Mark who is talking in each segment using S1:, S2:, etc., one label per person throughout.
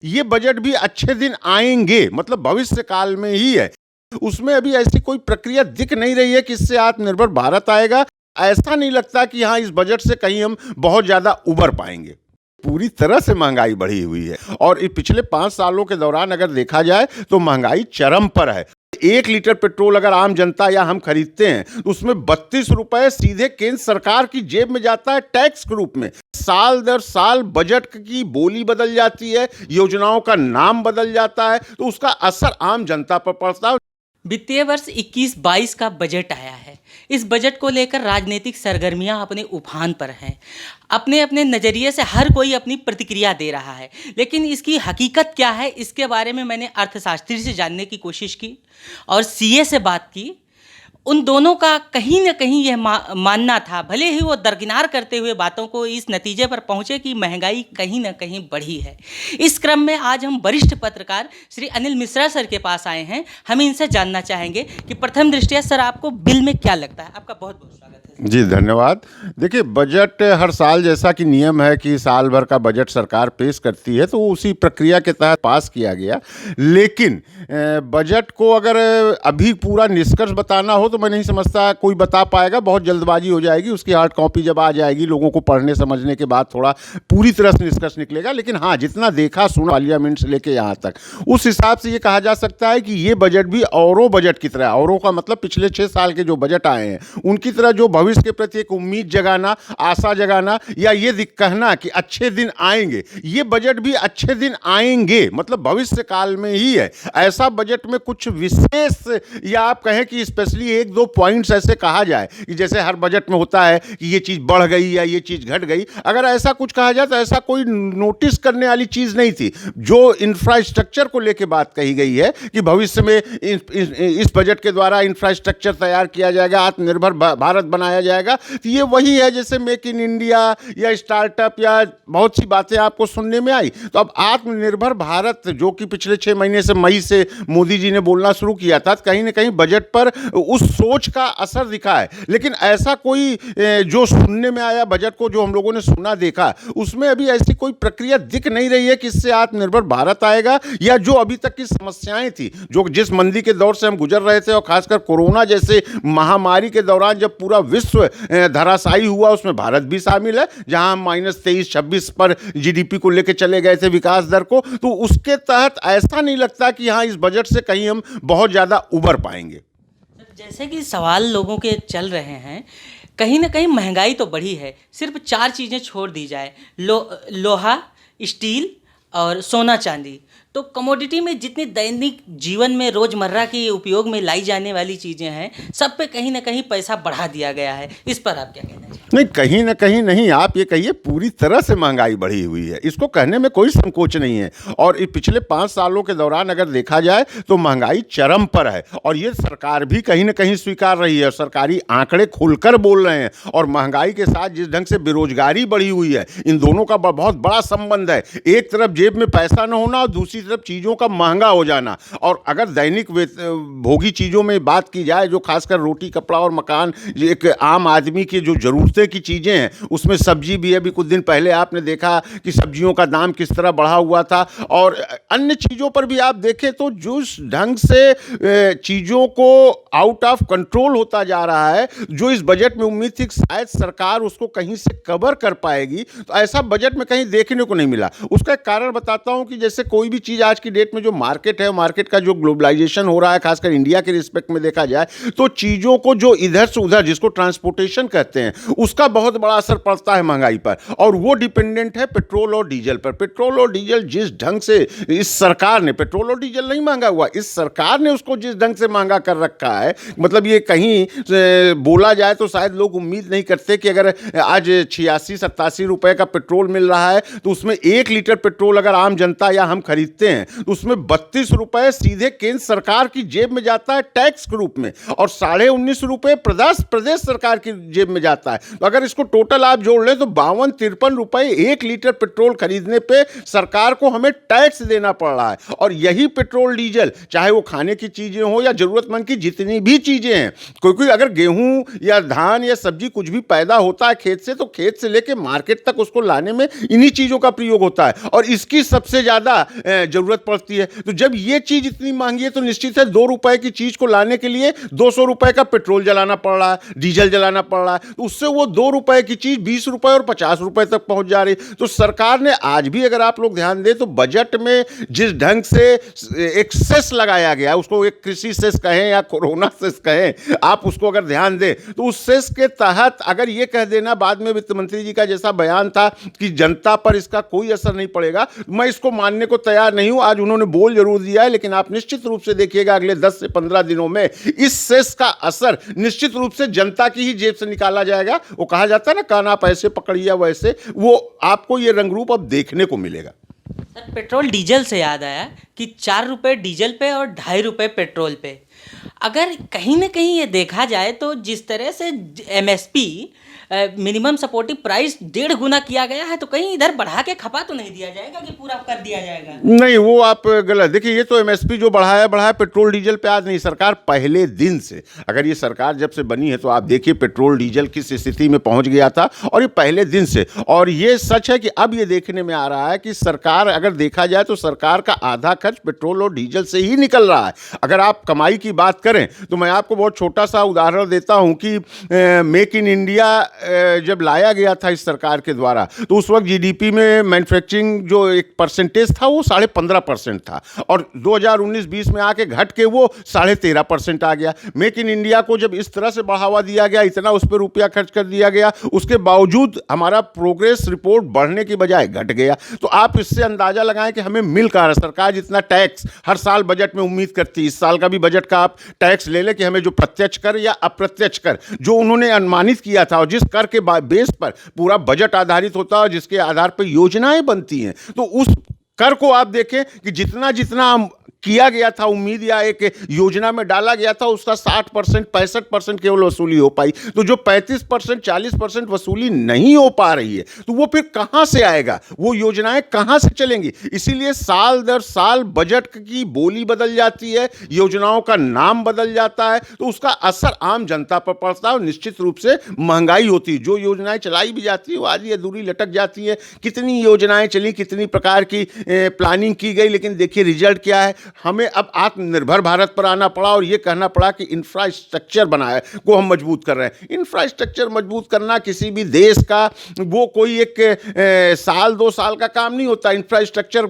S1: ये बजट भी अच्छे दिन आएंगे, मतलब भविष्य काल में ही है। उसमें अभी ऐसी कोई प्रक्रिया दिख नहीं रही है कि इससे आत्मनिर्भर भारत आएगा। ऐसा नहीं लगता कि हाँ, इस बजट से कहीं हम बहुत ज़्यादा उबर पाएँगे। पूरी तरह से महँगाई बढ़ी हुई है और पिछले 5 सालों के दौरान अगर देखा जाए तो महँगाई चरम पर है। 1 लीटर पेट्रोल अगर आम जनता या हम खरीदते हैं तो उसमें 32 रुपए सीधे केंद्र सरकार की जेब में जाता है टैक्स के रूप में। साल दर साल बजट की बोली बदल जाती है, योजनाओं का नाम बदल जाता है, तो उसका असर आम जनता पर पड़ता है।
S2: वित्तीय वर्ष 21-22 का बजट आया है। इस बजट को लेकर राजनीतिक सरगर्मियां अपने उफान पर हैं। अपने अपने नज़रिए से हर कोई अपनी प्रतिक्रिया दे रहा है, लेकिन इसकी हकीकत क्या है, इसके बारे में मैंने अर्थशास्त्री से जानने की कोशिश की और सीए से बात की। उन दोनों का कहीं न कहीं यह मानना था, भले ही वो दरकिनार करते हुए बातों को इस नतीजे पर पहुँचे कि महंगाई कहीं न कहीं बढ़ी है। इस क्रम में आज हम वरिष्ठ पत्रकार श्री अनिल मिश्रा सर के पास आए हैं। हम इनसे जानना चाहेंगे कि प्रथम दृष्टया सर आपको बिल में क्या लगता है। आपका बहुत बहुत स्वागत है।
S1: जी, धन्यवाद। देखिए, बजट हर साल जैसा कि नियम है कि साल भर का बजट सरकार पेश करती है, तो उसी प्रक्रिया के तहत पास किया गया। लेकिन बजट को अगर अभी पूरा निष्कर्ष बताना हो तो मैं नहीं समझता कोई बता पाएगा। बहुत जल्दबाजी हो जाएगी। उसकी हार्ड कॉपी जब आ जाएगी, लोगों को पढ़ने समझने के बाद थोड़ा पूरी तरह से निष्कर्ष निकलेगा। लेकिन हाँ, जितना देखा सुना पार्लियामेंट से लेके यहाँ तक, उस हिसाब से ये कहा जा सकता है कि ये बजट भी औरों बजट की तरह, औरों का मतलब पिछले 6 साल के जो बजट आए हैं उनकी तरह, जो भविष्य के प्रति एक उम्मीद जगाना, आशा जगाना, या ये कहना कि अच्छे दिन आएंगे, ये बजट भी अच्छे दिन आएंगे, मतलब भविष्य काल में ही है। ऐसा बजट में कुछ विशेष, या आप कहें कि स्पेशली 1-2 पॉइंट्स ऐसे कहा जाए कि जैसे हर बजट में होता है कि ये चीज़ बढ़ गई या ये चीज़ घट गई, अगर ऐसा कुछ कहा जाए तो ऐसा कोई नोटिस करने वाली चीज़ नहीं थी। जो इंफ्रास्ट्रक्चर को लेकर बात कही गई है कि भविष्य में इस बजट के द्वारा इंफ्रास्ट्रक्चर तैयार किया जाएगा, आत्मनिर्भर भारत बनाया जाएगा, तो ये वही है जैसे मेक इन इंडिया या स्टार्टअप या बहुत सी बातें आपको सुनने में आई। तो अब आत्मनिर्भर भारत, जो कि पिछले 6 महीने से, मई से मोदी जी ने बोलना शुरू किया था, कहीं ना कहीं बजट पर उस सोच का असर दिखा है। लेकिन ऐसा कोई जो सुनने में आया बजट को, जो हम लोगों ने सुना देखा, उसमें अभी ऐसी कोई प्रक्रिया दिख नहीं रही है कि इससे आत्मनिर्भर भारत आएगा, या जो अभी तक की समस्याएं थी, जो जिस मंदी के दौर से हम गुजर रहे थे, और खासकर कोरोना जैसे महामारी के दौरान जब पूरा विश्व धराशायी हुआ, उसमें भारत भी शामिल है, जहां हम -23-26 पर जीडीपी को लेकर चले गए थे विकास दर को। तो उसके तहत ऐसा नहीं लगता कि हाँ, इस बजट से कहीं हम बहुत ज़्यादा उबर पाएंगे।
S2: जैसे कि सवाल लोगों के चल रहे हैं, कहीं ना कहीं महंगाई तो बढ़ी है, सिर्फ 4 चीज़ें छोड़ दी जाए, लोहा, स्टील और सोना चांदी, तो कमोडिटी में जितनी दैनिक जीवन में रोज़मर्रा के उपयोग में लाई जाने वाली चीज़ें हैं, सब पे कहीं ना कहीं पैसा बढ़ा दिया गया है। इस पर आप क्या कहना चाहिए?
S1: नहीं, कहीं ना कहीं नहीं, आप ये कहिए पूरी तरह से महंगाई बढ़ी हुई है, इसको कहने में कोई संकोच नहीं है। और पिछले 5 सालों के दौरान अगर देखा जाए तो महंगाई चरम पर है, और ये सरकार भी कहीं ना कहीं स्वीकार रही है। सरकारी आंकड़े खुलकर बोल रहे हैं, और महंगाई के साथ जिस ढंग से बेरोजगारी बढ़ी हुई है, इन दोनों का बहुत बड़ा संबंध है। एक तरफ जेब में पैसा न होना और दूसरी तरफ चीज़ों का महंगा हो जाना। और अगर दैनिक भोगी चीज़ों में बात की जाए, जो खासकर रोटी, कपड़ा और मकान, एक आम आदमी की जो जरूरतें की चीज़ें हैं, उसमें सब्जी भी, अभी कुछ दिन पहले आपने देखा कि सब्जियों का दाम किस तरह बढ़ा हुआ था, और अन्य चीज़ों पर भी आप देखें तो जिस ढंग से चीज़ों को आउट ऑफ कंट्रोल होता जा रहा है, जो इस बजट में उम्मीद थी कि शायद सरकार उसको कहीं से कवर कर पाएगी, तो ऐसा बजट में कहीं देखने को नहीं मिला। उसका एक कारण बताता हूं कि जैसे कोई भी चीज़ आज की डेट में जो मार्केट है, मार्केट का जो ग्लोबलाइजेशन हो रहा है, खासकर इंडिया के रिस्पेक्ट में देखा जाए, तो चीज़ों को जो इधर से उधर, जिसको ट्रांसपोर्टेशन कहते हैं, उसका बहुत बड़ा असर पड़ता है महंगाई पर, और वो डिपेंडेंट है पेट्रोल और डीजल पर। पेट्रोल और डीजल जिस ढंग से इस सरकार ने, पेट्रोल और डीजल नहीं महंगा हुआ, इस सरकार ने उसको जिस ढंग से महंगा कर रखा है, मतलब ये कहीं बोला जाए तो शायद लोग उम्मीद नहीं करते कि अगर आज 86-87 रुपए का पेट्रोल मिल रहा है, तो उसमें 1 लीटर पेट्रोल अगर आम जनता या हम खरीदते खरीदते हैं तो उसमें 32 रुपए सीधे केंद्र सरकार की जेब में जाता है टैक्स के रूप में, और 19.5 रुपए प्रदेश सरकार की जेब में जाता है। तो अगर इसको टोटल आप जोड़ लें तो 52-53 रुपए 1 लीटर पेट्रोल खरीदने पे सरकार को हमें टैक्स देना पड़ रहा है। और यही पेट्रोल डीजल, चाहे वो खाने की चीजें हो या जरूरतमंद की जितनी भी चीजें हैं, क्योंकि अगर गेहूं या धान या सब्जी कुछ भी पैदा होता है खेत से, तो खेत से लेके मार्केट तक उसको लाने में इन्हीं चीजों का प्रयोग होता है और इसकी सबसे ज्यादा जरूरत पड़ती है। तो जब ये चीज इतनी महंगी है तो निश्चित है 2 रुपए की चीज को लाने के लिए 200 रुपए का पेट्रोल जलाना पड़ रहा है, डीजल जलाना पड़ रहा है। तो उससे वो 2 रुपए की चीज 20 रुपए और 50 रुपए तक पहुंच जा रही। तो सरकार ने आज भी, अगर आप लोग ध्यान दें तो बजट में जिस ढंग से एक सेस लगाया गया, उसको एक कृषि सेस कहें या कोरोना सेस कहें, आप उसको अगर ध्यान दें तो उस सेस के तहत अगर ये कह देना बाद में वित्त मंत्री जी का जैसा बयान था कि जनता पर इसका कोई असर नहीं पड़ेगा, मैं इसको मानने को तैयार नहीं हूं। आज उन्होंने बोल जरूर दिया है, लेकिन आप निश्चित रूप से देखिएगा अगले 10 से 15 दिनों में इस सेस का असर निश्चित रूप से जनता की ही जेब से निकाला जाएगा। वो कहा जाता है ना, कान आप ऐसे पकड़िए वैसे, वो आपको ये रंग रूप अब देखने को मिलेगा।
S2: सर, पेट्रोल डीजल से याद आया कि 4 रुपये डीजल पे और 2.5 रुपये पेट्रोल पे। अगर कहीं ना कहीं ये देखा जाए तो जिस तरह से एमएसपी मिनिमम सपोर्टिव प्राइस 1.5 गुना किया गया है, तो कहीं इधर बढ़ा के खपा तो नहीं दिया जाएगा कि पूरा कर दिया जाएगा? नहीं,
S1: वो आप गलत देखिए। ये तो एमएसपी जो बढ़ाया पेट्रोल डीजल पे आज नहीं, सरकार पहले दिन से, अगर ये सरकार जब से बनी है तो आप देखिए पेट्रोल डीजल किस स्थिति में पहुंच गया था, और ये पहले दिन से। और ये सच है कि अब ये देखने में आ रहा है कि सरकार, अगर देखा जाए तो सरकार का आधा खर्च पेट्रोल और डीजल से ही निकल रहा है। अगर आप कमाई की बात करें तो मैं आपको बहुत छोटा सा उदाहरण देता हूं कि मेक इन इंडिया जब लाया गया था इस सरकार के द्वारा, तो उस वक्त जीडीपी में मैन्युफैक्चरिंग जो एक परसेंटेज था वो 15.5% था, और 2019-20 में आके घट के वो 13.5% आ गया। मेक इन इंडिया को जब इस तरह से बढ़ावा दिया गया, इतना उस पर रुपया खर्च कर दिया गया, उसके बावजूद हमारा प्रोग्रेस रिपोर्ट बढ़ने की बजाय घट गया। तो आप इससे अंदाजा लगाएं कि हमें मिल कहाँ रहा। सरकार जितना टैक्स हर साल बजट में उम्मीद करती है, इस साल का भी बजट का आप टैक्स ले लें कि हमें जो प्रत्यक्ष कर या अप्रत्यक्ष कर जो उन्होंने अनुमानित किया था, और जिस कर के बेस पर पूरा बजट आधारित होता है और जिसके आधार पर योजनाएं बनती हैं, तो उस कर को आप देखें कि जितना जितना किया गया था उम्मीद या एक योजना में डाला गया था, उसका 60% 65% केवल वसूली हो पाई। तो जो 35% 40% वसूली नहीं हो पा रही है, तो वो फिर कहां से आएगा, वो योजनाएं कहां से चलेंगी? इसीलिए साल दर साल बजट की बोली बदल जाती है, योजनाओं का नाम बदल जाता है, तो उसका असर आम जनता पर पड़ता है और निश्चित रूप से महंगाई होती है। जो योजनाएं चलाई भी जाती है वो आधी अधूरी लटक जाती है। कितनी योजनाएं चली, कितनी प्रकार की प्लानिंग की गई, लेकिन देखिए रिजल्ट क्या है। हमें अब आत्मनिर्भर भारत पर आना पड़ा और ये कहना पड़ा कि इंफ्रास्ट्रक्चर बनाए को हम मजबूत कर रहे हैं। इंफ्रास्ट्रक्चर मजबूत करना किसी भी देश का वो कोई एक साल 2 साल का काम नहीं होता। इंफ्रास्ट्रक्चर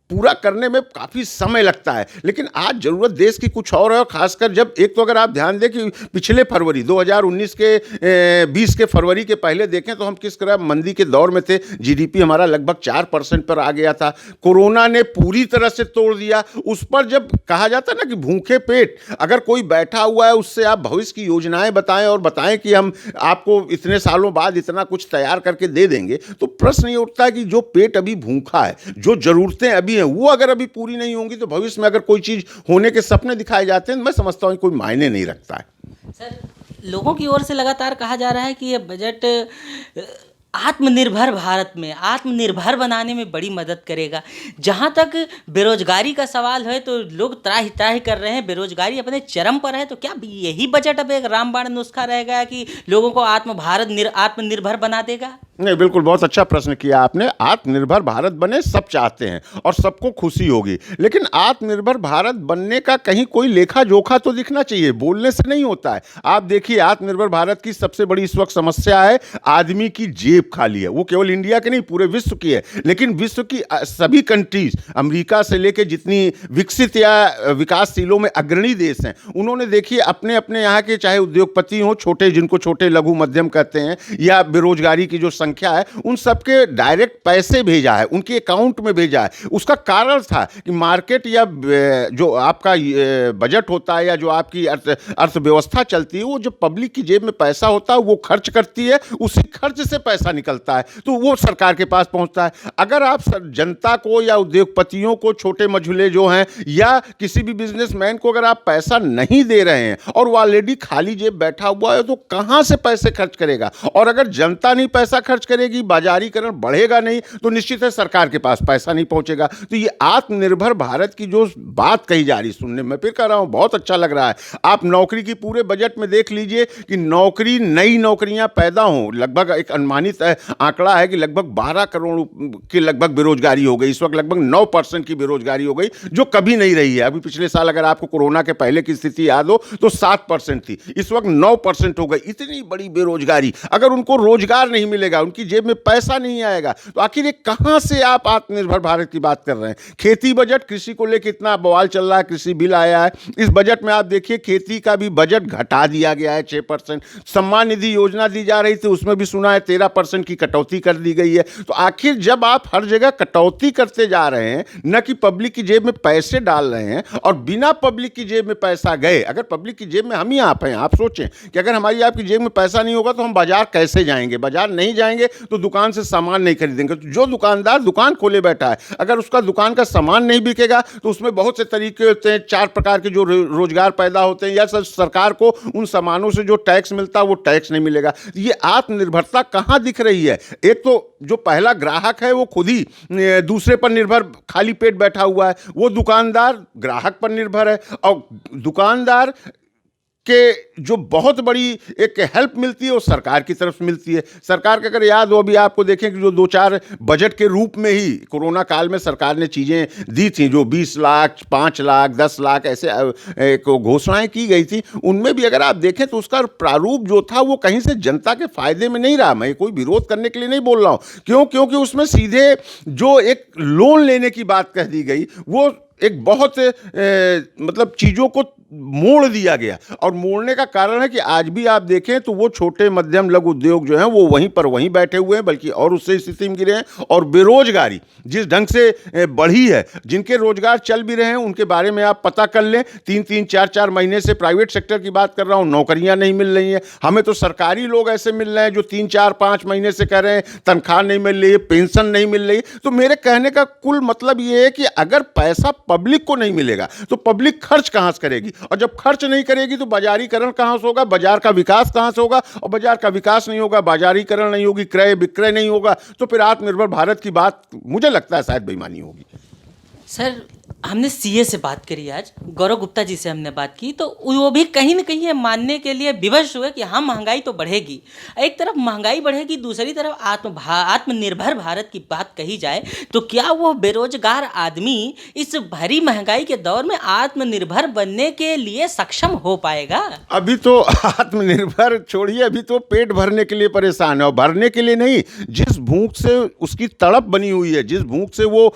S1: पूरा करने में काफ़ी समय लगता है, लेकिन आज ज़रूरत देश की कुछ और है। और खासकर जब एक तो अगर आप ध्यान दें कि पिछले फरवरी 2019 के 20 के फरवरी के पहले देखें तो हम किस तरह मंदी के दौर में थे। जीडीपी हमारा लगभग 4% पर आ गया था। कोरोना ने पूरी तरह से तोड़ दिया। उस पर जब कहा जाता है ना कि भूखे पेट अगर कोई बैठा हुआ है, उससे आप भविष्य की योजनाएं बताएं और बताएं कि हम आपको इतने सालों बाद इतना कुछ तैयार करके दे देंगे, तो प्रश्न ये उठता है कि जो पेट अभी भूखा है, जो ज़रूरतें अभी वो अगर अभी पूरी नहीं होंगी, तो भविष्य में अगर कोई चीज होने के सपने दिखाए जाते हैं, मैं समझता हूं कोई मायने नहीं रखता है।
S2: सर, लोगों की ओर से लगातार कहा जा रहा है कि ये बजट आत्मनिर्भर भारत में आत्मनिर्भर बनाने में बड़ी मदद करेगा। जहाँ तक बेरोजगारी का सवाल है तो लोग त्राहि त्राहि कर रहे हैं, बेरोजगारी अपने चरम पर है। तो क्या यही बजट अब एक रामबाण नुस्खा रहेगा कि लोगों को आत्मनिर्भर बना देगा?
S1: नहीं, बिल्कुल बहुत अच्छा प्रश्न किया आपने। आत्मनिर्भर भारत बने सब चाहते हैं और सबको खुशी होगी, लेकिन आत्मनिर्भर भारत बनने का कहीं कोई लेखा जोखा तो दिखना चाहिए। बोलने से नहीं होता है। आप देखिए, आत्मनिर्भर भारत की सबसे बड़ी इस वक्त समस्या है आदमी की जेब खाली है। वो केवल इंडिया की नहीं, पूरे विश्व की है। लेकिन विश्व की सभी कंट्रीज, अमेरिका से लेकर जितनी विकसित या विकासशीलों में अग्रणी देश हैं, उन्होंने देखिए अपने अपने यहाँ के चाहे उद्योगपति हों, छोटे जिनको छोटे लघु मध्यम कहते हैं, या बेरोजगारी की जो संख्या है उन सबके डायरेक्ट पैसे भेजा है, उनके अकाउंट में भेजा है। उसका कारण था कि मार्केट या जो आपका बजट होता है या जो आपकी अर्थव्यवस्था चलती है, वो जो पब्लिक की जेब में पैसा होता है वो खर्च करती है, उसी खर्च से पैसा निकलता है तो वो सरकार के पास पहुंचता है। अगर आप जनता को या उद्योगपतियों को, छोटे मझुले जो हैं या किसी भी बिजनेसमैन को अगर आप पैसा नहीं दे रहे हैं और वो ऑलरेडी खाली जेब बैठा हुआ है तो कहां से पैसे खर्च करेगा? और अगर जनता नहीं पैसा खर्च करेगी, बाजारीकरण बढ़ेगा नहीं, तो निश्चित है सरकार के पास पैसा नहीं पहुंचेगा। तो ये आत्मनिर्भर भारत की जो बात कही जा रही, सुनने में फिर कह रहा हूं बहुत अच्छा लग रहा है। आप नौकरी की पूरे बजट में देख लीजिए कि नई नौकरियां पैदा हों, लगभग एक अनुमानित आंकड़ा है कि लगभग 12 करोड़ के लगभग बेरोजगारी हो गई। इस वक्त लगभग 9% की बेरोजगारी हो गई, जो कभी नहीं रही है। अभी पिछले साल अगर आपको कोरोना के पहले की स्थिति याद हो तो 7% थी, इस वक्त 9% हो गई। इतनी बड़ी बेरोजगारी, अगर उनको रोजगार नहीं मिलेगा, उनकी जेब में पैसा नहीं आएगा, तो आखिर ये कहां से आप आत्मनिर्भर भारत की बात कर रहे हैं? खेती बजट, कृषि को लेकर इतना बवाल चल रहा है, कृषि बिल आया है, इस बजट में आप देखिए खेती का भी बजट घटा दिया गया है 6%। सम्मान निधि योजना दी जा रही थी, उसमें भी सुना है 13% की कटौती कर दी गई है। तो आखिर जब आप हर जगह कटौती करते जा रहे हैं, न कि पब्लिक की जेब में पैसे डाल रहे हैं, और बिना पब्लिक की जेब में पैसा गए, अगर पब्लिक की जेब में हम ही आप हैं, आप सोचें कि अगर हमारी आपकी जेब में पैसा नहीं होगा तो हम बाजार कैसे जाएंगे? बाजार नहीं जाएंगे तो दुकान से सामान नहीं खरीदेंगे। तो जो दुकानदार दुकान खोले बैठा है, अगर उसका दुकान का सामान नहीं बिकेगा तो उसमें बहुत से तरीके होते हैं, 4 प्रकार के जो रोजगार पैदा होते हैं, या सरकार को उन सामानों से जो टैक्स मिलता है वो टैक्स नहीं मिलेगा। ये आत्मनिर्भरता कहां दिख रही है? एक तो जो पहला ग्राहक है वो खुद ही दूसरे पर निर्भर खाली पेट बैठा हुआ है, वो दुकानदार ग्राहक पर निर्भर है, और दुकानदार के जो बहुत बड़ी एक हेल्प मिलती है वो सरकार की तरफ से मिलती है। सरकार का अगर याद हो, अभी आपको देखें कि जो 2-4 बजट के रूप में ही कोरोना काल में सरकार ने चीज़ें दी थी, जो 20 लाख, 5 लाख, 10 लाख ऐसे एक घोषणाएं की गई थी, उनमें भी अगर आप देखें तो उसका प्रारूप जो था वो कहीं से जनता के फायदे में नहीं रहा। मैं कोई विरोध करने के लिए नहीं बोल रहा हूँ, क्योंकि उसमें सीधे जो एक लोन लेने की बात कह दी गई, वो एक बहुत मतलब चीज़ों को मोड़ दिया गया। और मोड़ने का कारण है कि आज भी आप देखें तो वो छोटे मध्यम लघु उद्योग जो हैं वो वहीं पर वहीं बैठे हुए हैं, बल्कि और उससे स्थिति में गिरे हैं। और बेरोजगारी जिस ढंग से बढ़ी है, जिनके रोजगार चल भी रहे हैं उनके बारे में आप पता कर लें, 3-3, 4-4 महीने से प्राइवेट सेक्टर की बात कर रहा हूँ, नौकरियां नहीं मिल रही हैं। हमें तो सरकारी लोग ऐसे मिल रहे हैं जो 3-4-5 महीने से कह रहे हैं तनख्वाह नहीं मिल रही है, पेंशन नहीं मिल रही। तो मेरे कहने का कुल मतलब ये है कि अगर पैसा पब्लिक को नहीं मिलेगा तो पब्लिक खर्च कहां से करेगी, और जब खर्च नहीं करेगी तो बाजारीकरण कहां से होगा, बाजार का विकास कहां से होगा, और बाजार का विकास नहीं होगा, बाजारीकरण नहीं होगी, क्रय विक्रय नहीं होगा, तो फिर आत्मनिर्भर भारत की बात मुझे लगता है शायद बेईमानी होगी।
S2: सर, हमने सीए से बात करी, आज गौरव गुप्ता जी से हमने बात की, तो वो भी कहीं ना कहीं ये मानने के लिए विवश हुए कि हाँ महंगाई तो बढ़ेगी। एक तरफ महंगाई बढ़ेगी, दूसरी तरफ आत्मनिर्भर भारत की बात कही जाए तो क्या वो बेरोजगार आदमी इस भरी महंगाई के दौर में आत्मनिर्भर बनने के लिए सक्षम हो पाएगा? अभी
S1: तो आत्मनिर्भर छोड़िए, अभी तो पेट भरने के लिए परेशान है, और भरने के लिए नहीं, जिस भूख से उसकी तड़प बनी हुई है, जिस भूख से वो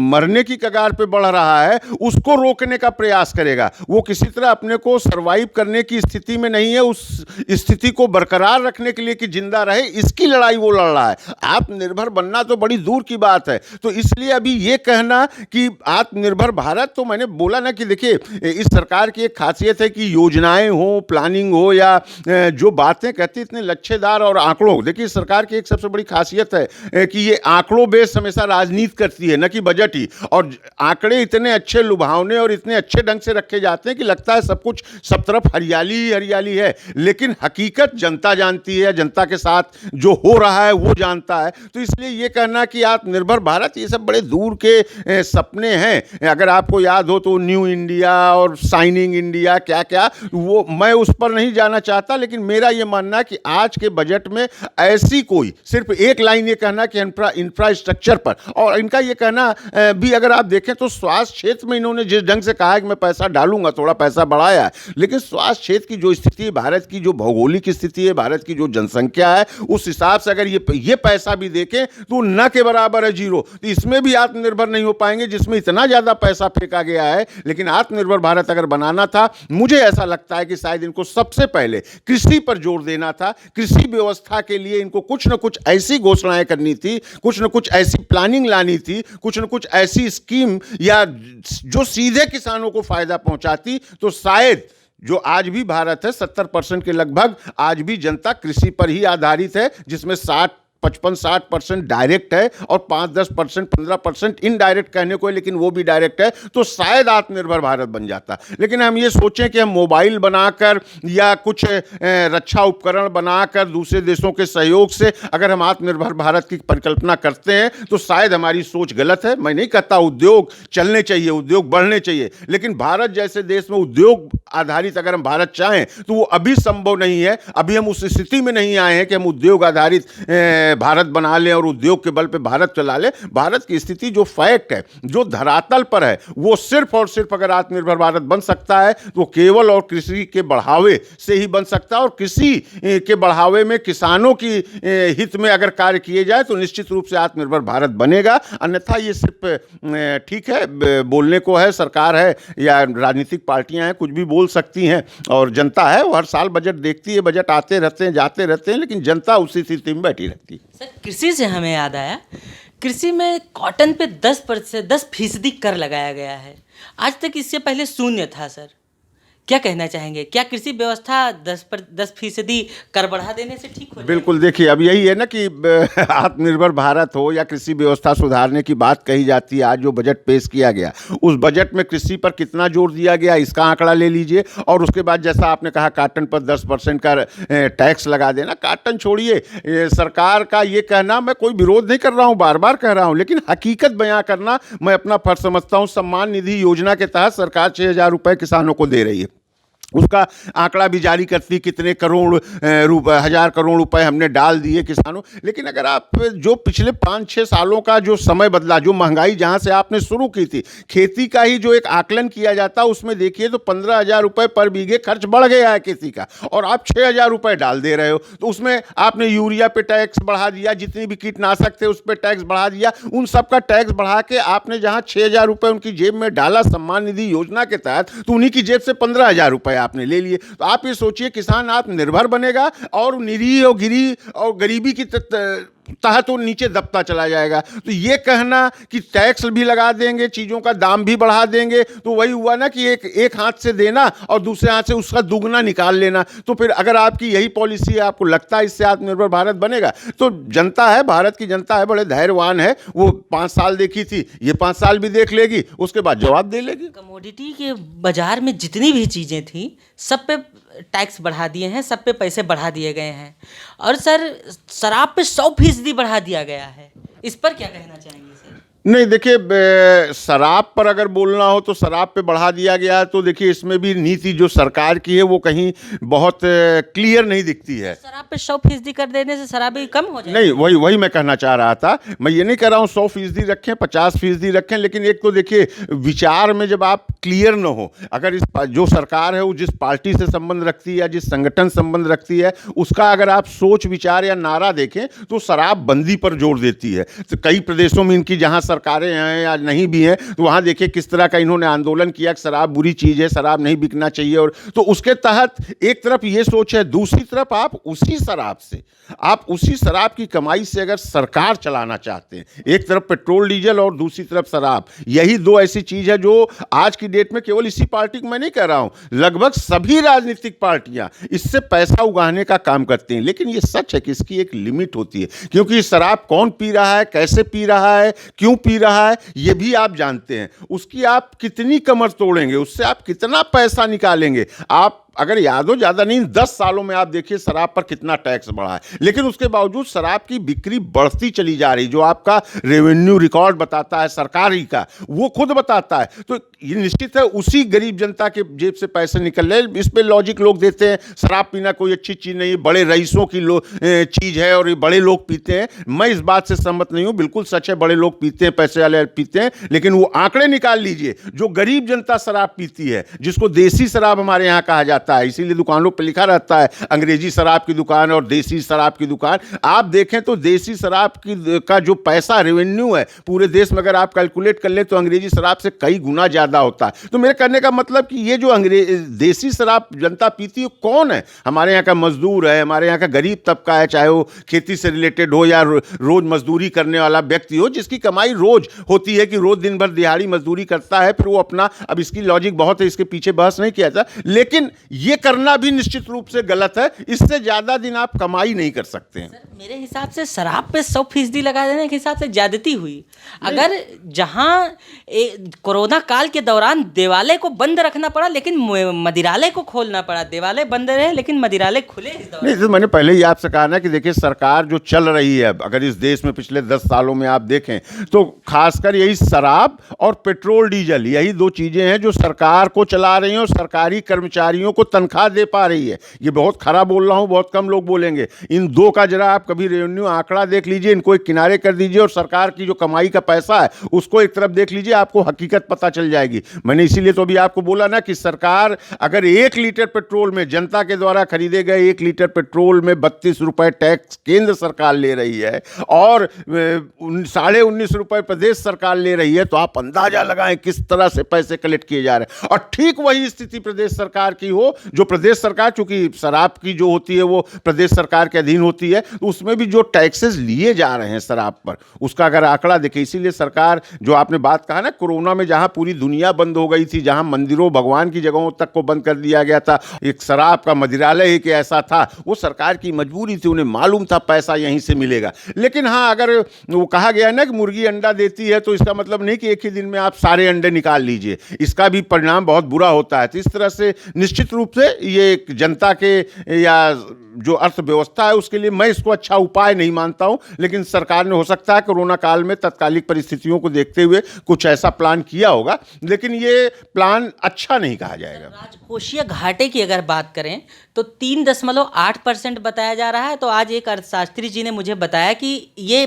S1: मरने की कगार पे बढ़ रहा है, उसको रोकने का प्रयास करेगा। वो किसी तरह अपने को सरवाइव करने की स्थिति में नहीं है, उस स्थिति को बरकरार रखने के लिए कि जिंदा रहे, इसकी लड़ाई वो लड़ रहा है। आत्मनिर्भर बनना तो बड़ी दूर की बात है। तो इसलिए अभी ये कहना कि आत्मनिर्भर भारत, तो मैंने बोला ना कि देखिए, इस सरकार की एक खासियत है कि योजनाएं हो, प्लानिंग हो, या जो बातें कहती इतने लच्छेदार और आंकड़ों, देखिए सरकार की एक सबसे बड़ी खासियत है कि ये आंकड़ों बेस हमेशा राजनीति करती है, न कि बजट ही। और आंकड़े इतने अच्छे लुभावने और इतने अच्छे ढंग से रखे जाते हैं कि लगता है सब कुछ, सब तरफ हरियाली ही हरियाली है, लेकिन हकीकत जनता जानती है, जनता के साथ जो हो रहा है वो जानता है। तो इसलिए ये कहना कि आत्मनिर्भर भारत, ये सब बड़े दूर के सपने हैं। अगर आपको याद हो तो न्यू इंडिया और शाइनिंग इंडिया क्या क्या, वो मैं उस पर नहीं जाना चाहता, लेकिन मेरा ये मानना कि आज के बजट में ऐसी कोई सिर्फ एक लाइन ये कहना कि इंफ्रास्ट्रक्चर पर, और इनका ये कहना भी अभी अगर आप देखें तो स्वास्थ्य क्षेत्र में इन्होंने जिस ढंग से कहा है कि मैं पैसा डालूंगा, थोड़ा पैसा बढ़ाया है, लेकिन स्वास्थ्य क्षेत्र की जो स्थिति है, भारत की जो भौगोलिक स्थिति है, भारत की जो जनसंख्या है, उस हिसाब से अगर ये पैसा भी देखें तो न के बराबर है, जीरो। तो इसमें भी आत्मनिर्भर नहीं हो पाएंगे जिसमें इतना ज़्यादा पैसा फेंका गया है। लेकिन आत्मनिर्भर भारत अगर बनाना था, मुझे ऐसा लगता है कि शायद इनको सबसे पहले कृषि पर जोर देना था। कृषि व्यवस्था के लिए इनको कुछ न कुछ ऐसी घोषणाएं करनी थी, कुछ न कुछ ऐसी प्लानिंग लानी थी, कुछ न कुछ ऐसी स्कीम या जो सीधे किसानों को फायदा पहुंचाती, तो शायद जो आज भी भारत है 70% के लगभग आज भी जनता कृषि पर ही आधारित है, जिसमें 55-60% डायरेक्ट है और 5-10% 15% इनडायरेक्ट कहने को है, लेकिन वो भी डायरेक्ट है, तो शायद आत्मनिर्भर भारत बन जाता। लेकिन हम ये सोचें कि हम मोबाइल बनाकर या कुछ रक्षा उपकरण बनाकर दूसरे देशों के सहयोग से अगर हम आत्मनिर्भर भारत की परिकल्पना करते हैं तो शायद हमारी सोच गलत है। मैं नहीं कहता उद्योग चलने चाहिए, उद्योग बढ़ने चाहिए, लेकिन भारत जैसे देश में उद्योग आधारित अगर हम भारत चाहें तो वो अभी संभव नहीं है। अभी हम उस स्थिति में नहीं आए हैं कि हम उद्योग आधारित भारत बना लें और उद्योग के बल पे भारत चला लें। भारत की स्थिति जो फैक्ट है, जो धरातल पर है, वो सिर्फ और सिर्फ अगर आत्मनिर्भर भारत बन सकता है तो केवल और कृषि के बढ़ावे से ही बन सकता है। और कृषि के बढ़ावे में किसानों की हित में अगर कार्य किए जाए तो निश्चित रूप से आत्मनिर्भर भारत बनेगा। अन्यथा ये सिर्फ ठीक है, बोलने को है, सरकार है या राजनीतिक पार्टियां हैं, कुछ भी बोल सकती हैं, और जनता है वो हर साल बजट देखती है, बजट आते रहते हैं जाते रहते हैं, लेकिन जनता उसी स्थिति में बैठी रहती है।
S2: सर, कृषि से हमें याद आया, कृषि में कॉटन पे 10% कर लगाया गया है। आज तक इससे पहले शून्य था। सर, क्या कहना चाहेंगे? क्या कृषि व्यवस्था 10% कर बढ़ा देने से ठीक हो?
S1: बिल्कुल, देखिए अब यही है ना कि आत्मनिर्भर भारत हो या कृषि व्यवस्था सुधारने की बात कही जाती है। आज जो बजट पेश किया गया, उस बजट में कृषि पर कितना जोर दिया गया इसका आंकड़ा ले लीजिए। और उसके बाद जैसा आपने कहा कॉटन पर 10% का टैक्स लगा देना, कॉटन छोड़िए, सरकार का ये कहना, मैं कोई विरोध नहीं कर रहा हूँ, बार बार कह रहा हूँ, लेकिन हकीकत बयां करना मैं अपना फर्ज समझता हूँ। सम्मान निधि योजना के तहत सरकार 6,000 रुपये किसानों को दे रही है, उसका आंकड़ा भी जारी करती, कितने करोड़ हजार करोड़ रुपए हमने डाल दिए किसानों। लेकिन अगर आप जो पिछले 5-6 सालों का जो समय बदला, जो महंगाई जहां से आपने शुरू की थी, खेती का ही जो एक आकलन किया जाता उसमें देखिए तो 15,000 रुपये पर बीघे खर्च बढ़ गया है खेती का, और आप 6,000 रुपये डाल दे रहे हो। तो उसमें आपने यूरिया पे टैक्स बढ़ा दिया, जितनी भी कीटनाशक थे उस पर टैक्स बढ़ा दिया, उन सब का टैक्स बढ़ा के आपने जहां 6,000 रुपये उनकी जेब में डाला सम्मान निधि योजना के तहत, तो उन्हीं की जेब से 15,000 रुपये आपने ले लिए। तो आप ये सोचिए किसान आत्मनिर्भर बनेगा और निरीह और गरीबी की तहत वो नीचे दबता चला जाएगा। तो ये कहना कि टैक्स भी लगा देंगे, चीज़ों का दाम भी बढ़ा देंगे, तो वही हुआ ना कि एक हाथ से देना और दूसरे हाथ से उसका दुगना निकाल लेना। तो फिर अगर आपकी यही पॉलिसी है, आपको लगता है इससे आत्मनिर्भर भारत बनेगा, तो जनता है, भारत की जनता है, बड़े धैर्यवान है, वो 5 साल देखी थी, ये 5 साल भी देख लेगी, उसके बाद जवाब दे लेगी।
S2: कमोडिटी के बाजार में जितनी भी चीज़ें थी सब पे टैक्स बढ़ा दिए हैं, सब पे पैसे बढ़ा दिए गए हैं, और सर शराब पे 100% बढ़ा दिया गया है। इस पर क्या कहना चाहेंगे सर?
S1: नहीं, देखिए शराब पर अगर बोलना हो तो शराब पे बढ़ा दिया गया, तो देखिए इसमें भी नीति जो सरकार की है वो कहीं बहुत क्लियर नहीं दिखती है।
S2: शराब पे 100% कर देने से शराबी कम हो जाए?
S1: नहीं, वही मैं कहना चाह रहा था। मैं ये नहीं कह रहा हूँ 100% रखें, 50% रखें, लेकिन एक तो देखिए विचार में जब आप क्लियर न हो, अगर इस जो सरकार है वो जिस पार्टी से संबंध रखती है या जिस संगठन संबंध रखती है, उसका अगर आप सोच विचार या नारा देखें तो शराब बंदी पर जोर देती है। तो कई प्रदेशों में इनकी जहाँ सरकारें हैं या नहीं भी हैं, तो वहाँ देखिए किस तरह का इन्होंने आंदोलन किया कि शराब बुरी चीज़ है, शराब नहीं बिकना चाहिए। और तो उसके तहत एक तरफ ये सोच है, दूसरी तरफ आप उसी शराब की कमाई से अगर सरकार चलाना चाहते हैं, एक तरफ पेट्रोल डीजल और दूसरी तरफ शराब, यही दो ऐसी चीज़ है जो आज की डेट में केवल इसी पार्टी को मैं नहीं कह रहा हूँ, लगभग सभी राजनीतिक पार्टियां इससे पैसा उगाने का काम करती हैं। लेकिन ये सच है कि इसकी एक लिमिट होती है, क्योंकि शराब कौन पी रहा है, कैसे पी रहा है, क्यों पी रहा है, ये भी आप जानते हैं। उसकी आप कितनी कमर तोड़ेंगे, उससे आप कितना पैसा निकालेंगे, आप अगर याद हो, ज़्यादा नहीं 10 सालों में आप देखिए शराब पर कितना टैक्स बढ़ा है, लेकिन उसके बावजूद शराब की बिक्री बढ़ती चली जा रही। जो आपका रेवेन्यू रिकॉर्ड बताता है सरकारी का, वो खुद बताता है। तो ये निश्चित है उसी गरीब जनता के जेब से पैसे निकल रहे। इस पे लॉजिक लोग देते हैं शराब पीना कोई अच्छी चीज़ नहीं है, बड़े रईसों की चीज़ है और ये बड़े लोग पीते हैं। मैं इस बात से सहमत नहीं हूँ, बिल्कुल सच है, बड़े लोग पीते हैं, पैसे वाले पीते हैं, लेकिन वो आंकड़े निकाल लीजिए जो गरीब जनता शराब पीती है, जिसको देसी शराब हमारे यहाँ कहा जाता है, इसीलिए दुकानों पर लिखा रहता है अंग्रेजी शराब की दुकान और देसी शराब की दुकान। आप देखें तो देसी शराब की का जो पैसा रेवेन्यू है पूरे देश में, अगर आप कैलकुलेट कर लें तो अंग्रेजी शराब से कई गुना ज़्यादा होता है। तो मेरे कहने का मतलब कि ये जो देसी शराब जनता पीती है कौन है? हमारे यहाँ का मजदूर है, हमारे यहाँ का गरीब तबका है, चाहे वो खेती से रिलेटेड हो या रोज मजदूरी करने वाला व्यक्ति हो, जिसकी कमाई रोज होती है कि रोज दिन भर दिहाड़ी मजदूरी करता है, फिर वो अपना, अब इसकी लॉजिक बहुत है, इसके पीछे बहस नहीं किया था, लेकिन ये करना भी निश्चित रूप से गलत है। इससे ज्यादा दिन आप कमाई नहीं कर सकते हैं।
S2: मेरे हिसाब से शराब पे 100% लगा देने के हिसाब से ज्यादती हुई। अगर जहां कोरोना काल के दौरान देवालय को बंद रखना पड़ा लेकिन मदिरालय को खोलना पड़ा, देवालय बंद रहे लेकिन मदिरालय खुले इस दौरान।
S1: नहीं, तो मैंने पहले ही आपसे कहा ना कि देखिए सरकार जो चल रही है, अगर इस देश में पिछले 10 सालों में आप देखें तो खासकर यही शराब और पेट्रोल डीजल, यही दो चीजें हैं जो सरकार को चला रही हैं और सरकारी कर्मचारियों को तनख्वाह दे पा रही है। ये बहुत खरा बोल रहा हूं, बहुत कम लोग बोलेंगे। इन दो का जरा आप कभी रेवेन्यू आंकड़ा देख लीजिए, इनको एक किनारे कर दीजिए और सरकार की जो कमाई का पैसा है उसको एक तरफ देख लीजिए, आपको हकीकत पता चल जाएगी। मैंने इसीलिए तो अभी आपको बोला ना कि सरकार अगर 1 लीटर पेट्रोल में, जनता के द्वारा खरीदे गए 1 लीटर पेट्रोल में 32 रुपए टैक्स केंद्र सरकार ले रही है और 19.5 रुपए प्रदेश सरकार ले रही है, तो आप अंदाजा लगाएं किस तरह से पैसे कलेक्ट किए जा रहे हैं। और ठीक वही स्थिति प्रदेश सरकार की हो, जो प्रदेश सरकार, चूंकि शराब की जो होती है वो प्रदेश सरकार के अधीन होती है, तो उसमें भी जो टैक्सेस लिए जा रहे हैं शराब पर, उसका अगर आंकड़ा देखें, इसीलिए सरकार, जो आपने बात कहा ना, कोरोना में जहां पूरी दुनिया बंद हो गई थी, जहां मंदिरों भगवान की जगहों तक को बंद कर दिया गया था, एक शराब का मदिरालय एक ऐसा था, वो सरकार की मजबूरी थी, उन्हें मालूम था पैसा यहीं से मिलेगा। लेकिन हाँ, अगर वो कहा गया ना कि मुर्गी अंडा देती है, तो इसका मतलब नहीं कि एक ही दिन में आप सारे अंडे निकाल लीजिए, इसका भी परिणाम बहुत बुरा होता है। तो इस तरह से निश्चित रूप से ये जनता के या जो अर्थव्यवस्था है उसके लिए मैं इसको अच्छा उपाय नहीं मानता हूं, लेकिन सरकार ने हो सकता है कोरोना काल में तत्कालिक परिस्थितियों को देखते हुए कुछ ऐसा प्लान किया होगा, लेकिन ये प्लान अच्छा नहीं कहा जाएगा।
S2: राजकोषीय घाटे की अगर बात करें तो 3.8% बताया जा रहा है। तो आज एक अर्थशास्त्री जी ने मुझे बताया कि ये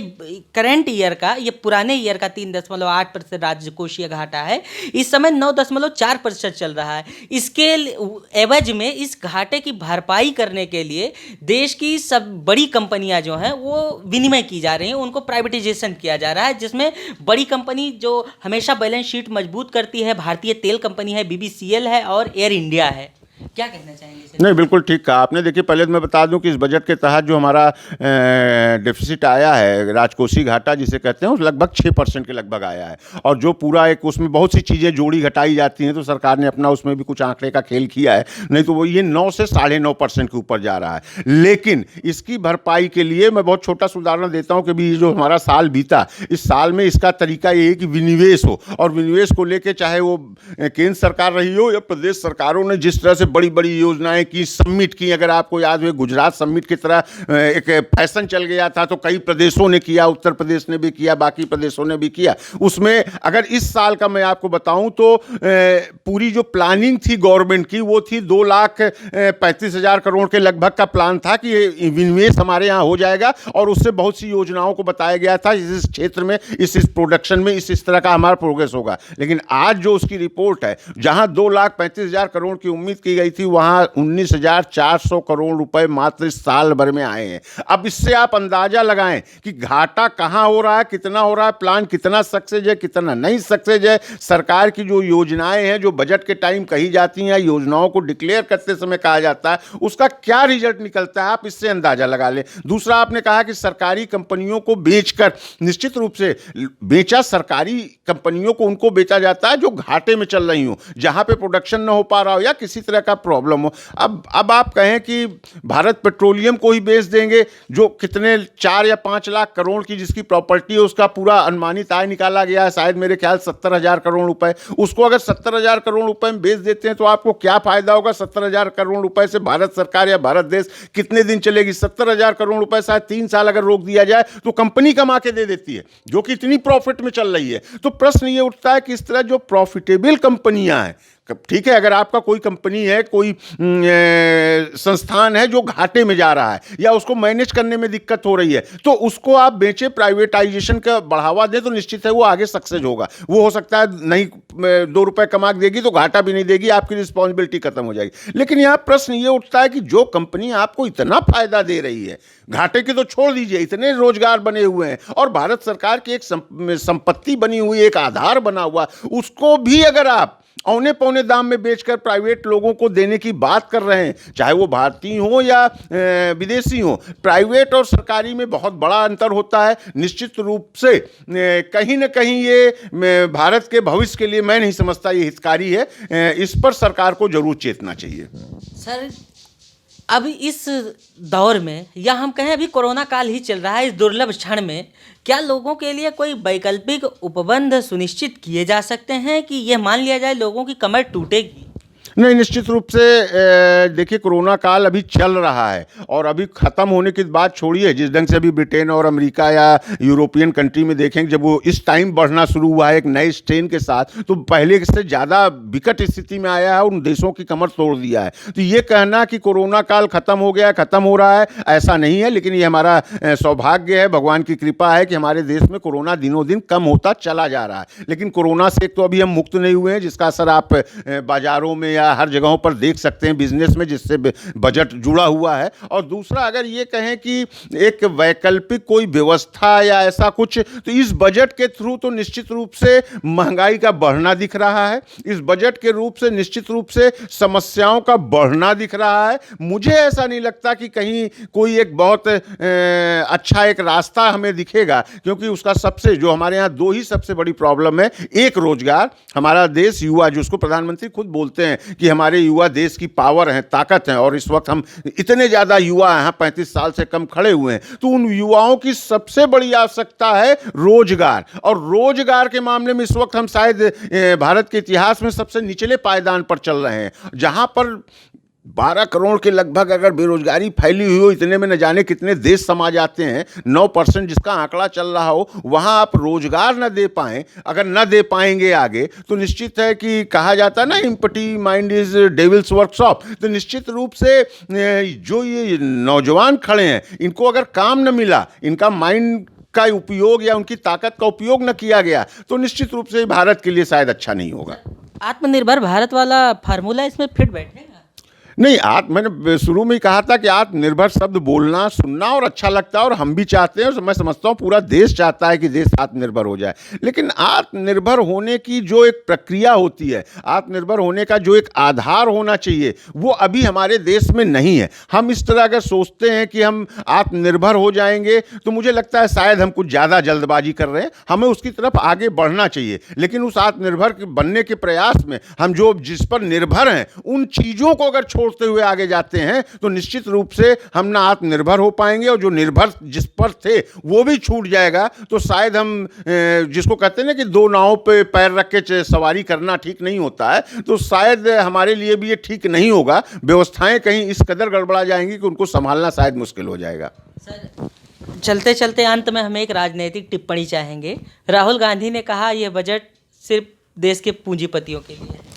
S2: करंट ईयर का, ये पुराने ईयर का 3.8% राजकोषीय घाटा है, इस समय 9.4% चल रहा है। इसके एवज में इस घाटे की भरपाई करने के लिए देश की सब बड़ी कंपनियां जो हैं वो विनिमय की जा रही हैं, उनको प्राइवेटाइजेशन किया जा रहा है, जिसमें बड़ी कंपनी जो हमेशा बैलेंस शीट मजबूत करती है, भारतीय तेल कंपनी है, बीबीसीएल है और एयर इंडिया है। क्या कहना चाहेंगे इसे?
S1: नहीं, बिल्कुल ठीक कहा आपने। देखिए, पहले तो मैं बता दूं कि इस बजट के तहत जो हमारा डेफिसिट आया है, राजकोषीय घाटा जिसे कहते हैं, वो लगभग 6% के लगभग आया है। और जो पूरा एक उसमें बहुत सी चीज़ें जोड़ी घटाई जाती हैं, तो सरकार ने अपना उसमें भी कुछ आंकड़े का खेल किया है, नहीं तो वो ये 9 से 9.5% के ऊपर जा रहा है। लेकिन इसकी भरपाई के लिए मैं बहुत छोटा सा उदाहरण देता हूँ कि भी जो हमारा साल बीता, इस साल में इसका तरीका ये है कि विनिवेश हो, और विनिवेश को लेकर चाहे वो केंद्र सरकार रही हो या प्रदेश सरकारों ने जिस तरह से बड़ी बड़ी योजनाएं की, समिट की, अगर आपको याद हो गुजरात समिट की तरह एक फैशन चल गया था, तो कई प्रदेशों ने किया, उत्तर प्रदेश ने भी किया, बाकी प्रदेशों ने भी किया। उसमें अगर इस साल का मैं आपको बताऊं तो पूरी जो प्लानिंग थी गवर्नमेंट की, वो थी 2,35,000 करोड़ के लगभग का प्लान था कि विनिवेश हमारे यहाँ हो जाएगा, और उससे बहुत सी योजनाओं को बताया गया था इस क्षेत्र में, इस प्रोडक्शन में इस तरह का हमारा प्रोग्रेस होगा। लेकिन आज जो उसकी रिपोर्ट है, जहां 2,35,000 करोड़ की उम्मीद की गई थी, वहां 19,400 करोड़ रुपए मात्र इस साल भर में आए हैं। अब इससे आप अंदाजा लगाएं कि घाटा कहां हो रहा है, कितना हो रहा है, प्लान कितना सक्सेस है, कितना नहीं सक्सेस है। सरकार की जो योजनाएं हैं, जो बजट के टाइम कही जाती हैं, योजनाओं को डिक्लेयर करते समय कहा जाता है, उसका क्या रिजल्ट निकलता है, आप इससे अंदाजा लगा लें। दूसरा, आपने कहा कि सरकारी कंपनियों को बेचकर, निश्चित रूप से बेचा, सरकारी कंपनियों को उनको बेचा जाता है जो घाटे में चल रही हो, जहां पे प्रोडक्शन न हो पा रहा हो या किसी तरह का प्रॉब्लम हो। अब आप कहें कि भारत पेट्रोलियम को ही बेच देंगे, जो कितने 4 या 5 लाख करोड़ की जिसकी प्रॉपर्टी है, उसका पूरा अनुमानित आय निकाला गया है शायद मेरे ख्याल 70,000 करोड़ रुपए। उसको अगर 70,000 करोड़ रुपए में बेच देते हैं तो आपको क्या फायदा होगा? 70,000 करोड़ रुपए से भारत सरकार या भारत देश कितने दिन चलेगी? 70,000 करोड़ रुपए शायद 3 साल अगर रोक दिया जाए तो कंपनी कमा के दे देती है, जो कि इतनी प्रॉफिट में चल रही है। तो प्रश्न ये उठता है कि इस तरह जो प्रॉफिटेबल कंपनियां हैं, ठीक है, अगर आपका कोई कंपनी है, कोई संस्थान है जो घाटे में जा रहा है या उसको मैनेज करने में दिक्कत हो रही है, तो उसको आप बेचे, प्राइवेटाइजेशन का बढ़ावा दें, तो निश्चित है वो आगे सक्सेस होगा। वो हो सकता है नहीं 2 रुपए कमा देगी तो घाटा भी नहीं देगी, आपकी रिस्पॉन्सिबिलिटी खत्म हो जाएगी। लेकिन यहां प्रश्न ये उठता है कि जो कंपनी आपको इतना फायदा दे रही है, घाटे की तो छोड़ दीजिए, इतने रोजगार बने हुए हैं और भारत सरकार की एक संपत्ति बनी हुई, एक आधार बना हुआ, उसको भी अगर आप औने पौने दाम में बेचकर प्राइवेट लोगों को देने की बात कर रहे हैं, चाहे वो भारतीय हो या विदेशी हो, प्राइवेट और सरकारी में बहुत बड़ा अंतर होता है। निश्चित रूप से कहीं ना कहीं ये भारत के भविष्य के लिए मैं नहीं समझता ये हितकारी है। इस पर सरकार को जरूर चेतना चाहिए।
S2: सर, अब इस दौर में, या हम कहें अभी कोरोना काल ही चल रहा है, इस दुर्लभ क्षण में क्या लोगों के लिए कोई वैकल्पिक उपबंध सुनिश्चित किए जा सकते हैं कि यह मान लिया जाए लोगों की कमर टूटेगी?
S1: नहीं, निश्चित रूप से देखिए, कोरोना काल अभी चल रहा है और अभी ख़त्म होने की बात छोड़िए। जिस ढंग से अभी ब्रिटेन और अमेरिका या यूरोपियन कंट्री में देखेंगे, जब वो इस टाइम बढ़ना शुरू हुआ है एक नए स्ट्रेन के साथ, तो पहले से ज़्यादा विकट स्थिति में आया है, उन देशों की कमर तोड़ दिया है। तो ये कहना कि कोरोना काल ख़त्म हो गया, ख़त्म हो रहा है, ऐसा नहीं है। लेकिन ये हमारा सौभाग्य है, भगवान की कृपा है कि हमारे देश में कोरोना दिनों दिन कम होता चला जा रहा है। लेकिन कोरोना से तो अभी हम मुक्त नहीं हुए हैं, जिसका असर आप बाज़ारों में हर जगहों पर देख सकते हैं, बिजनेस में, जिससे बजट जुड़ा हुआ है। और दूसरा, अगर ये कहें कि एक वैकल्पिक कोई व्यवस्था या ऐसा कुछ, तो इस बजट के थ्रू तो निश्चित रूप से महंगाई का बढ़ना दिख रहा है, इस बजट के रूप से निश्चित रूप से समस्याओं का बढ़ना दिख रहा है। मुझे ऐसा नहीं लगता कि कहीं कोई एक बहुत अच्छा एक रास्ता हमें दिखेगा, क्योंकि उसका सबसे, जो हमारे यहाँ 2 ही सबसे बड़ी प्रॉब्लम है, एक रोजगार, हमारा देश युवा, जिसको प्रधानमंत्री खुद बोलते हैं कि हमारे युवा देश की पावर हैं, ताकत हैं, और इस वक्त हम इतने ज़्यादा युवा हैं, 35 साल से कम खड़े हुए हैं, तो उन युवाओं की सबसे बड़ी आवश्यकता है रोजगार। और रोजगार के मामले में इस वक्त हम शायद भारत के इतिहास में सबसे निचले पायदान पर चल रहे हैं, जहां पर 12 करोड़ के लगभग अगर बेरोजगारी फैली हुई हो, इतने में न जाने कितने देश समा जाते हैं, 9% जिसका आंकड़ा चल रहा हो, वहाँ आप रोजगार न दे पाएँ, अगर न दे पाएंगे आगे, तो निश्चित है कि कहा जाता है ना, empty mind is devils workshop. तो निश्चित रूप से जो ये नौजवान खड़े हैं, इनको अगर काम न मिला, इनका माइंड का उपयोग या उनकी ताकत का उपयोग न किया गया, तो निश्चित रूप से भारत के लिए शायद अच्छा नहीं होगा।
S2: आत्मनिर्भर भारत वाला फार्मूला इसमें फिट बैठेगा?
S1: नहीं, मैंने शुरू में ही कहा था कि आत्मनिर्भर शब्द बोलना, सुनना और अच्छा लगता है, और हम भी चाहते हैं, और मैं समझता हूँ पूरा देश चाहता है कि देश आत्मनिर्भर हो जाए। लेकिन आत्मनिर्भर होने की जो एक प्रक्रिया होती है, आत्मनिर्भर होने का जो एक आधार होना चाहिए, वो अभी हमारे देश में नहीं है। हम इस तरह अगर सोचते हैं कि हम आत्मनिर्भर हो जाएंगे, तो मुझे लगता है शायद हम कुछ ज़्यादा जल्दबाजी कर रहे हैं। हमें उसकी तरफ आगे बढ़ना चाहिए, लेकिन उस आत्मनिर्भर बनने के प्रयास में हम जो जिस पर निर्भर हैं, उन चीज़ों को अगर छोड़ते हुए आगे जाते हैं, तो निश्चित रूप से हम ना आत्मनिर्भर हो पाएंगे, और जो निर्भर जिस पर थे वो भी छूट जाएगा। तो शायद हम, जिसको कहते हैं ना कि 2 नावों पे पैर रख के सवारी करना ठीक नहीं होता है, तो शायद हमारे लिए भी ये ठीक नहीं होगा। व्यवस्थाएं कहीं इस कदर गड़बड़ा जाएंगी कि उनको संभालना शायद मुश्किल हो जाएगा।
S2: सर, चलते चलते अंत में हम एक राजनीतिक टिप्पणी चाहेंगे। राहुल गांधी ने कहा यह बजट सिर्फ देश के पूंजीपतियों के लिए है।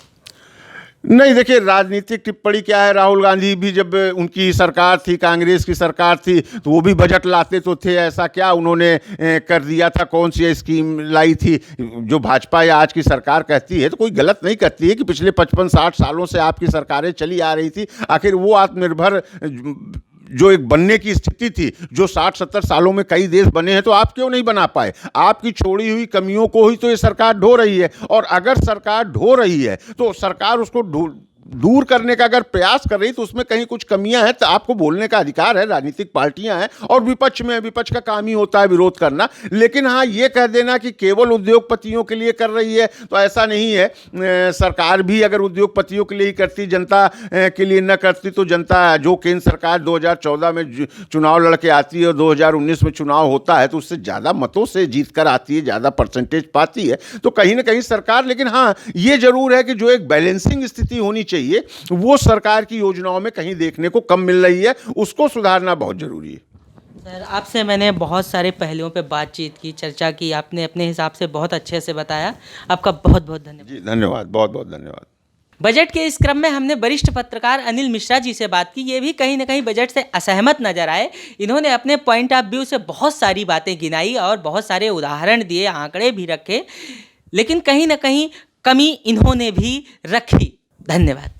S1: नहीं, देखिए, राजनीतिक टिप्पणी क्या है, राहुल गांधी भी जब उनकी सरकार थी, कांग्रेस की सरकार थी, तो वो भी बजट लाते तो थे। ऐसा क्या उन्होंने कर दिया था, कौन सी स्कीम लाई थी जो भाजपा या आज की सरकार कहती है, तो कोई गलत नहीं कहती है कि पिछले 55-60 सालों से आपकी सरकारें चली आ रही थी। आखिर वो आत्मनिर्भर जो एक बनने की स्थिति थी, जो 60-70 सालों में कई देश बने हैं, तो आप क्यों नहीं बना पाए? आपकी छोड़ी हुई कमियों को ही तो ये सरकार ढो रही है, और अगर सरकार ढो रही है तो सरकार उसको दूर करने का अगर प्रयास कर रही तो उसमें कहीं कुछ कमियां हैं तो आपको बोलने का अधिकार है, राजनीतिक पार्टियां हैं और विपक्ष में, विपक्ष का काम ही होता है विरोध करना। लेकिन हाँ, ये कह देना कि केवल उद्योगपतियों के लिए कर रही है तो ऐसा नहीं है। सरकार भी अगर उद्योगपतियों के लिए ही करती, जनता के लिए न करती, तो जनता, जो केंद्र सरकार 2014 में चुनाव लड़के आती है और 2019 में चुनाव होता है तो उससे ज़्यादा मतों से जीत कर आती है, ज़्यादा परसेंटेज पाती है, तो कहीं ना कहीं सरकार, लेकिन हाँ ये जरूर है कि जो एक बैलेंसिंग स्थिति होनी चाहिए वो सरकार की योजनाओं में कहीं देखने को कम मिल रही है, उसको सुधारना बहुत जरूरी है।
S2: सर, आपसे मैंने बहुत सारे पहलुओं पे बातचीत की, चर्चा की, आपने अपने हिसाब से बहुत अच्छे से बताया। आपका बहुत बहुत धन्यवाद।
S1: जी धन्यवाद, बहुत बहुत धन्यवाद।
S2: बजट के इस क्रम में हमने वरिष्ठ पत्रकार अनिल मिश्रा जी से बात की। ये भी कहीं ना कहीं बजट से असहमत नजर आए। इन्होंने अपने पॉइंट ऑफ व्यू से बहुत सारी बातें गिनाई और बहुत सारे उदाहरण दिए, आंकड़े भी रखे, लेकिन कहीं ना कहीं कमी इन्होंने भी रखी। धन्यवाद।